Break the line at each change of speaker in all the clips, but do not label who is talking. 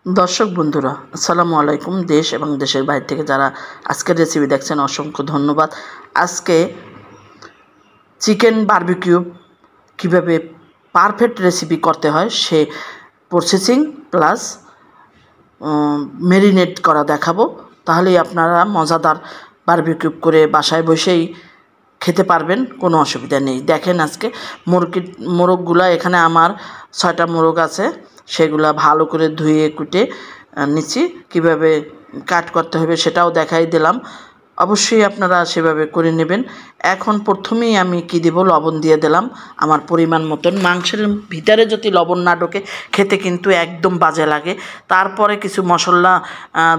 दर्शक बंधुरा আসসালামু আলাইকুম। देश এবং দেশের বাইরে থেকে যারা আজকের রেসিপি দেখছেন অসংখ্য ধন্যবাদ। আজকে চিকেন বারবিকিউ কিভাবে পারফেক্ট রেসিপি করতে হয় সে প্রসেসিং প্লাস ম্যারিনেট করা দেখাবো। তাহলেই আপনারা মজাদার বারবিকিউ করে বাসায় বসেই খেতে পারবেন, কোনো অসুবিধা নেই। দেখেন আজকে মোরগগুলা এখানে আমার 6টা মোরগ আছে, সেগুলা ভালো করে ধুয়ে কুটে নিচ্ছি। কীভাবে কাট করতে হবে সেটাও দেখাই দিলাম, অবশ্যই আপনারা সেভাবে করে নেবেন। এখন প্রথমেই আমি কি দেব, লবণ দিয়ে দিলাম আমার পরিমাণ মতন। মাংসের ভিতরে যদি লবণ না ঢোকে খেতে কিন্তু একদম বাজে লাগে। তারপরে কিছু মশলা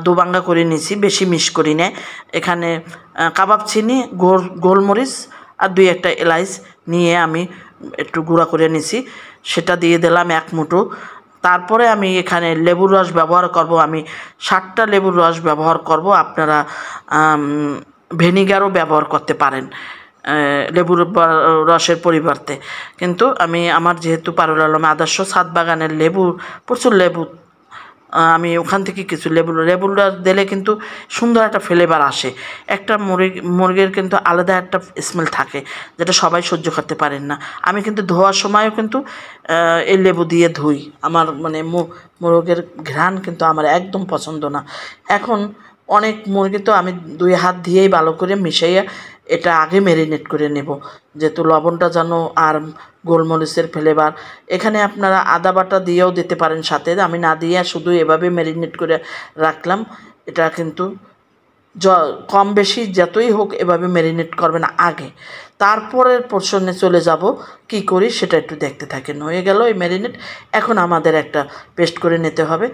দুবাঙ্গা করে নিয়েছি, বেশি মিক্স করি না। এখানে কাবাব চিনি, গোলমরিচ আর 2-1টা এলাচ নিয়ে আমি একটু গুঁড়া করে নিছি, সেটা দিয়ে দিলাম 1 মুঠো। তারপরে আমি এখানে লেবুর রস ব্যবহার করব, আমি 7টা লেবুর রস ব্যবহার করব। আপনারা ভিনেগারও ব্যবহার করতে পারেন লেবুর রসের পরিবর্তে। কিন্তু আমার যেহেতু পারুল আলম আদর্শ ছাদ বাগানের লেবু, প্রচুর লেবু, আমি ওখান থেকে কিছু লেবুর রস দিলে কিন্তু সুন্দর একটা ফ্লেভার আসে। একটা মুরগির কিন্তু আলাদা একটা স্মেল থাকে, যেটা সবাই সহ্য করতে পারেন না। আমি কিন্তু ধোয়ার সময়ও কিন্তু এই লেবু দিয়ে ধুই। আমার মানে মুরগের ঘ্রাণ কিন্তু আমার একদম পছন্দ না। এখন অনেক মুরগি তো আমি 2 হাত দিয়েই ভালো করে মিশাইয়া এটা আগে ম্যারিনেট করে নেব, যেহেতু লবণটা যেন আর গোলমরিচের ফ্লেভার। এখানে আপনারা আদা বাটা দিয়েও দিতে পারেন সাথে, আমি না দিয়ে শুধু এভাবে ম্যারিনেট করে রাখলাম। এটা কিন্তু কম বেশি যতই হোক এভাবে ম্যারিনেট করবেন আগে। তারপরের পোর্শনে চলে যাব কি করি সেটা একটু দেখতে থাকেন। হয়ে গেল এই ম্যারিনেট। এখন আমাদের একটা পেস্ট করে নিতে হবে।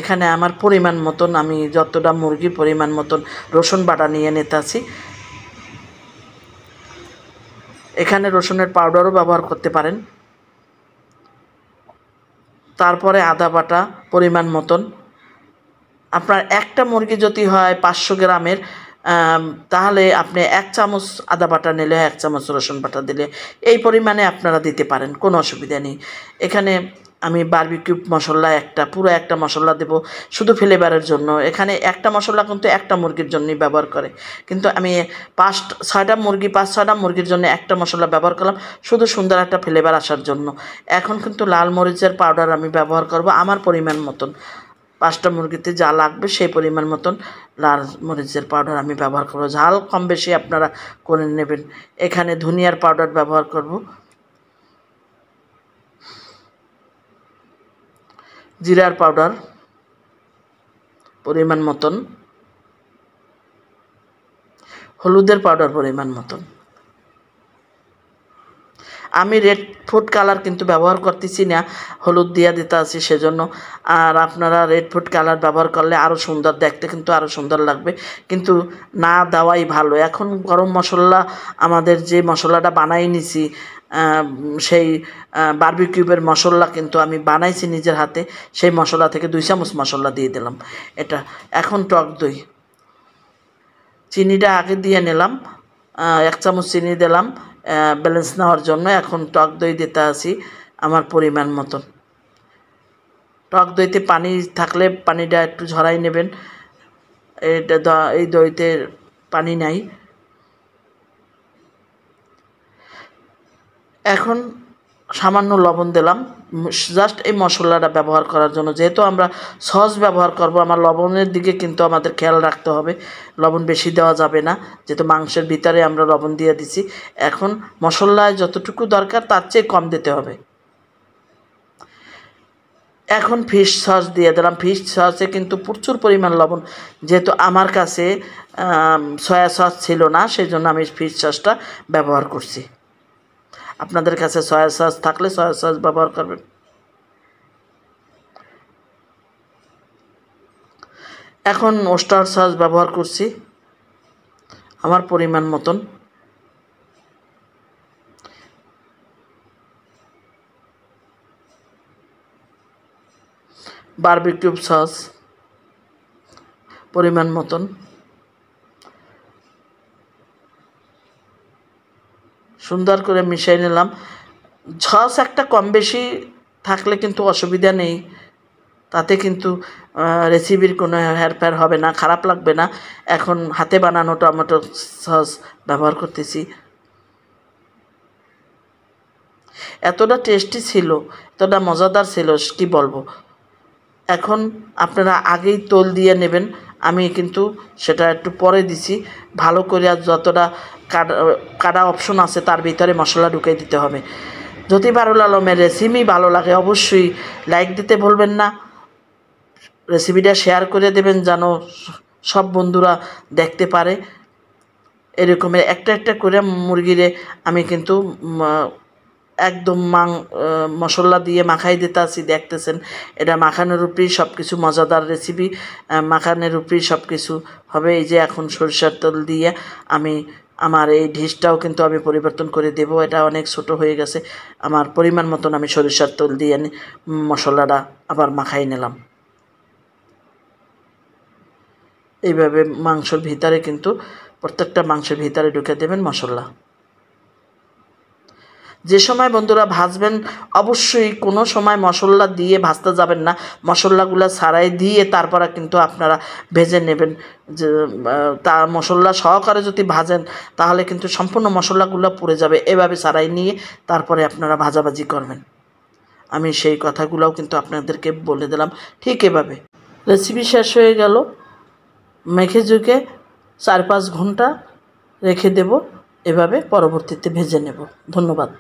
এখানে আমার পরিমাণ মতন, আমি যতটা মুরগির পরিমাণ মতন রসুন বাটা নিয়ে নিতেছি। এখানে রসুনের পাউডারও ব্যবহার করতে পারেন। তারপরে আদা বাটা পরিমাণ মতন। আপনার একটা মুরগি যদি হয় 500 গ্রামের, তাহলে আপনি 1 চামচ আদা বাটা নিলে 1 চামচ রসুন বাটা দিলে এই পরিমাণে আপনারা দিতে পারেন, কোনো অসুবিধা নেই। এখানে আমি বারবিকিউ মশলা পুরো একটা মশলা দেব শুধু ফ্লেভারের জন্য। এখানে একটা মশলা কিন্তু একটা মুরগির জন্যই ব্যবহার করে, কিন্তু আমি 5-6টা মুরগির জন্য একটা মশলা ব্যবহার করলাম, শুধু সুন্দর একটা ফ্লেভার আসার জন্য। এখন কিন্তু লাল মরিচের পাউডার আমি ব্যবহার করব আমার পরিমাণ মতন। 5টা মুরগিতে যা লাগবে সেই পরিমাণ মতন লাল মরিচের পাউডার আমি ব্যবহার করব। ঝাল কম বেশি আপনারা করে নেবেন। এখানে ধনিয়ার পাউডার ব্যবহার করব, জিরার পাউডার পরিমাণ মতন, হলুদের পাউডার পরিমাণ মতন। আমি রেড ফুড কালার কিন্তু ব্যবহার করতেছি না, হলুদ দিয়ে দিতে আছি সেজন্য। আর আপনারা রেড ফুড কালার ব্যবহার করলে আরও সুন্দর দেখতে, কিন্তু আরও সুন্দর লাগবে, কিন্তু না দেওয়াই ভালো। এখন গরম মশলা, আমাদের যে মশলাটা বানাই নিছি, সেই বারবিকিউবের মশলা কিন্তু আমি বানাইছি নিজের হাতে, সেই মশলা থেকে 2 চামচ মশলা দিয়ে দিলাম এটা। এখন টক দই, চিনিটা আগে দিয়ে নিলাম, 1 চামচ চিনি দিলাম ব্যালেন্স নেওয়ার জন্য। এখন টক দই দিতে আসি আমার পরিমাণ মতন। টক দইতে পানি থাকলে পানিটা একটু ঝরাই নেবেন, এই দইতে পানি নাই। এখন সামান্য লবণ দিলাম, জাস্ট এই মশলাটা ব্যবহার করার জন্য। যেহেতু আমরা সস ব্যবহার করব, আমার লবণের দিকে কিন্তু আমাদের খেয়াল রাখতে হবে, লবণ বেশি দেওয়া যাবে না, যেহেতু মাংসের ভিতরে আমরা লবণ দিয়ে দিছি। এখন মশলায় যতটুকু দরকার তার চেয়ে কম দিতে হবে। এখন ফিশ সস দিয়ে দিলাম। ফিশ সসে কিন্তু প্রচুর পরিমাণ লবণ, যেহেতু আমার কাছে সয়া সস ছিল না, সেই জন্য আমি ফিশ সসটা ব্যবহার করছি। আপনাদের কাছে সয়া সস থাকলে সয়া সস ব্যবহার করবেন। এখন ওস্টার সস ব্যবহার করছি আমার পরিমাণ মতন। বারবিকিউ সস পরিমাণ মতন। সুন্দর করে মিশিয়ে নিলাম। সস একটা কম বেশি থাকলে কিন্তু অসুবিধা নেই, তাতে কিন্তু রেসিপির কোনো হেরফের হবে না, খারাপ লাগবে না। এখন হাতে বানানো টমেটো সস ব্যবহার করতেছি। এতটা টেস্টি ছিল, এতটা মজাদার ছিল, কি বলবো। এখন আপনারা আগেই তোল দিয়ে নেবেন, আমি কিন্তু সেটা একটু পরে দিছি। ভালো করে যতটা কাটা অপশন আছে তার ভিতরে মশলা ঢুকিয়ে দিতে হবে। যদি পারুল আলমের রেসিপি ভালো লাগে অবশ্যই লাইক দিতে ভুলবেন না, রেসিপিটা শেয়ার করে দেবেন যেন সব বন্ধুরা দেখতে পারে। এরকমের একটা একটা করে মুরগিরে আমি কিন্তু একদম মশলা দিয়ে মাখাই দিতে আসি, দেখতেছেন। এটা মাখানোর উপরেই সব কিছু, মজাদার রেসিপি, মাখানোর উপরেই সব কিছু হবে। এই যে এখন সরিষার তেল দিয়ে আমি আমার এই ডিশটাও কিন্তু আমি পরিবর্তন করে দেব। এটা অনেক ছোট হয়ে গেছে, আমার পরিমাণ মতন আমি সরিষার তেল দিয়ে মশলাটা আবার মাখাই নিলাম। এইভাবে মাংসর ভিতরে কিন্তু প্রত্যেকটা মাংসের ভিতরে ঢুকে দেবেন মশলা। যে সময় বন্ধুরা ভাজবেন অবশ্যই কোনো সময় মশলা দিয়ে ভাজতে যাবেন না, মশলাগুলো ছাড়াই দিয়ে তারপরে কিন্তু আপনারা ভেজে নেবেন। যে তা মশলা সহকারে যদি ভাজেন তাহলে কিন্তু সম্পূর্ণ মশলাগুলো পুড়ে যাবে। এভাবে ছাড়াই নিয়ে তারপরে আপনারা ভাজাভাজি করবেন। আমি সেই কথাগুলোও কিন্তু আপনাদেরকে বলে দিলাম। ঠিক এভাবে রেসিপি শেষ হয়ে গেল, মেখে ঝুঁকে 4-5 ঘন্টা রেখে দেব, এভাবে পরবর্তীতে ভেজে নেব। ধন্যবাদ।